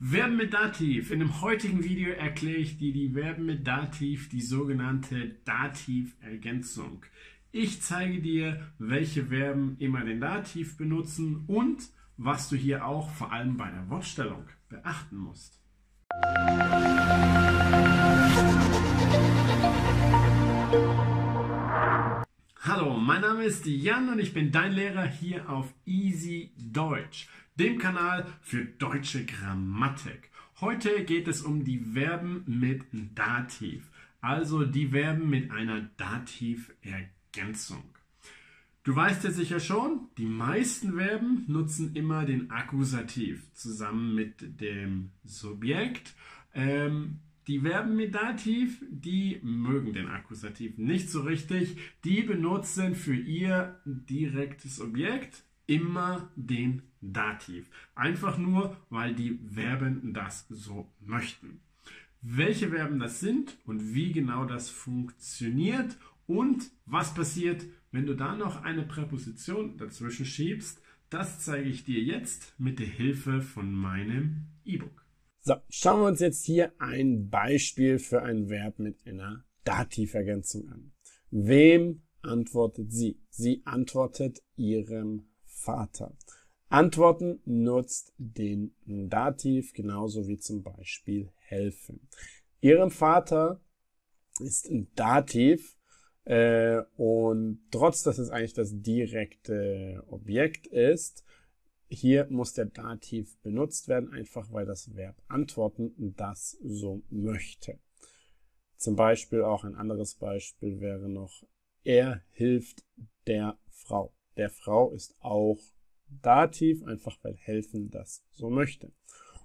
Verben mit Dativ. In dem heutigen Video erkläre ich dir die Verben mit Dativ, die sogenannte Dativergänzung. Ich zeige dir, welche Verben immer den Dativ benutzen und was du hier auch vor allem bei der Wortstellung beachten musst. Hallo, mein Name ist Jan und ich bin dein Lehrer hier auf Easy Deutsch, dem Kanal für deutsche Grammatik. Heute geht es um die Verben mit Dativ, also die Verben mit einer Dativergänzung. Du weißt ja sicher schon, die meisten Verben nutzen immer den Akkusativ zusammen mit dem Subjekt. Die Verben mit Dativ, die mögen den Akkusativ nicht so richtig. Die benutzen für ihr direktes Objekt immer den Dativ. Einfach nur, weil die Verben das so möchten. Welche Verben das sind und wie genau das funktioniert und was passiert, wenn du da noch eine Präposition dazwischen schiebst, das zeige ich dir jetzt mit der Hilfe von meinem E-Book. So, schauen wir uns jetzt hier ein Beispiel für ein Verb mit einer Dativergänzung an. Wem antwortet sie? Sie antwortet ihrem Vater. Antworten nutzt den Dativ, genauso wie zum Beispiel helfen. Ihrem Vater ist ein Dativ und trotz, dass es eigentlich das direkte Objekt ist, hier muss der Dativ benutzt werden, einfach weil das Verb antworten das so möchte. Zum Beispiel auch ein anderes Beispiel wäre noch, er hilft der Frau. Der Frau ist auch Dativ, einfach weil helfen das so möchte.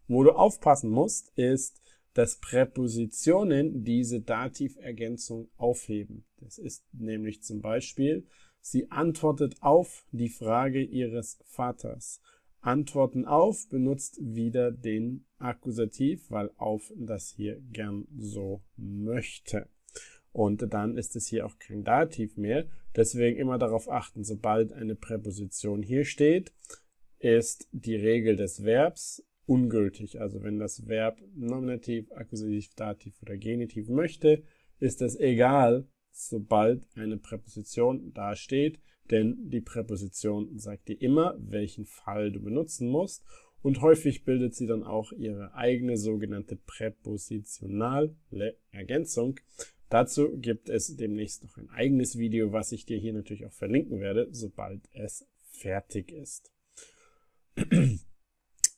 Wo du aufpassen musst, ist, dass Präpositionen diese Dativergänzung aufheben. Das ist nämlich zum Beispiel, sie antwortet auf die Frage ihres Vaters. Antworten auf benutzt wieder den Akkusativ, weil auf das hier gern so möchte. Und dann ist es hier auch kein Dativ mehr. Deswegen immer darauf achten, sobald eine Präposition hier steht, ist die Regel des Verbs ungültig. Also wenn das Verb Nominativ, Akkusativ, Dativ oder Genitiv möchte, ist das egal, sobald eine Präposition da steht, denn die Präposition sagt dir immer, welchen Fall du benutzen musst und häufig bildet sie dann auch ihre eigene sogenannte präpositionale Ergänzung. Dazu gibt es demnächst noch ein eigenes Video, was ich dir hier natürlich auch verlinken werde, sobald es fertig ist.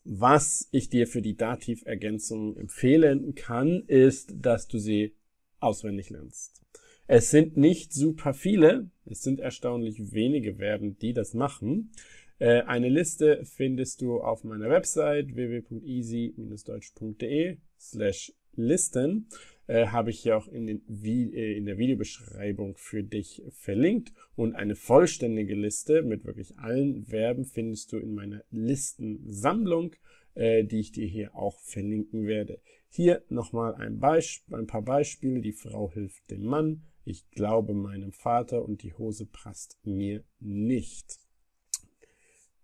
Was ich dir für die Dativergänzung empfehlen kann, ist, dass du sie auswendig lernst. Es sind nicht super viele, es sind erstaunlich wenige Verben, die das machen. Eine Liste findest du auf meiner Website www.easy-deutsch.de/listen. Habe ich hier auch in der Videobeschreibung für dich verlinkt. Und eine vollständige Liste mit wirklich allen Verben findest du in meiner Listensammlung, die ich dir hier auch verlinken werde. Hier nochmal ein paar Beispiele. Die Frau hilft dem Mann. Ich glaube meinem Vater und die Hose passt mir nicht.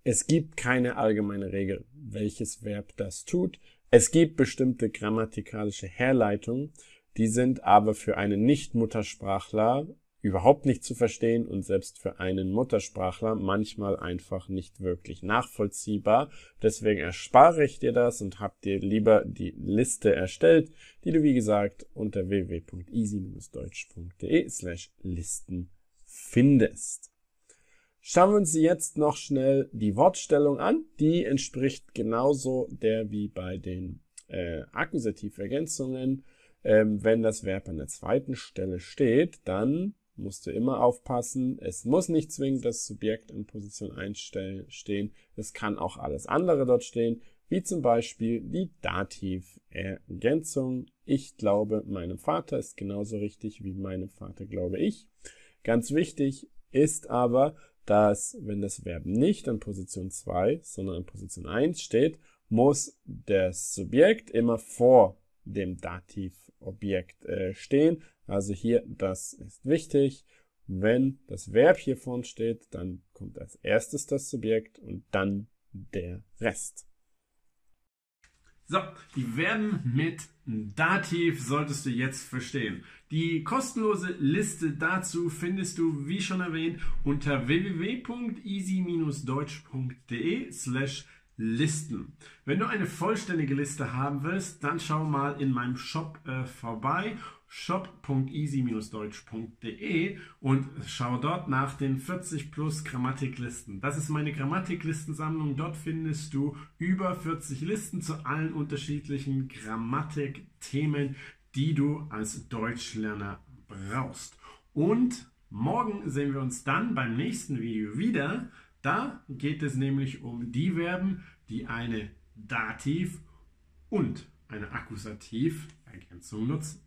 Es gibt keine allgemeine Regel, welches Verb das tut. Es gibt bestimmte grammatikalische Herleitungen, die sind aber für einen Nicht-Muttersprachler überhaupt nicht zu verstehen und selbst für einen Muttersprachler manchmal einfach nicht wirklich nachvollziehbar. Deswegen erspare ich dir das und habe dir lieber die Liste erstellt, die du wie gesagt unter www.easy-deutsch.de/listen findest. Schauen wir uns jetzt noch schnell die Wortstellung an. Die entspricht genauso der wie bei den Akkusativergänzungen. Wenn das Verb an der zweiten Stelle steht, dann musst du immer aufpassen. Es muss nicht zwingend das Subjekt in Position 1 stehen. Es kann auch alles andere dort stehen, wie zum Beispiel die Dativergänzung. Ich glaube meinem Vater ist genauso richtig wie meinem Vater glaube ich. Ganz wichtig ist aber, dass wenn das Verb nicht an Position 2, sondern an Position 1 steht, muss das Subjekt immer vor dem Dativobjekt stehen. Also hier, das ist wichtig. Wenn das Verb hier vorne steht, dann kommt als erstes das Subjekt und dann der Rest. So, die Verben mit Dativ solltest du jetzt verstehen. Die kostenlose Liste dazu findest du, wie schon erwähnt, unter www.easy-deutsch.de/Listen. Wenn du eine vollständige Liste haben willst, dann schau mal in meinem Shop vorbei, shop.easy-deutsch.de, und schau dort nach den 40 plus Grammatiklisten. Das ist meine Grammatiklistensammlung. Dort findest du über 40 Listen zu allen unterschiedlichen Grammatikthemen, die du als Deutschlerner brauchst. Und morgen sehen wir uns dann beim nächsten Video wieder. Da geht es nämlich um die Verben, die eine Dativ- und eine Akkusativ-Ergänzung nutzen.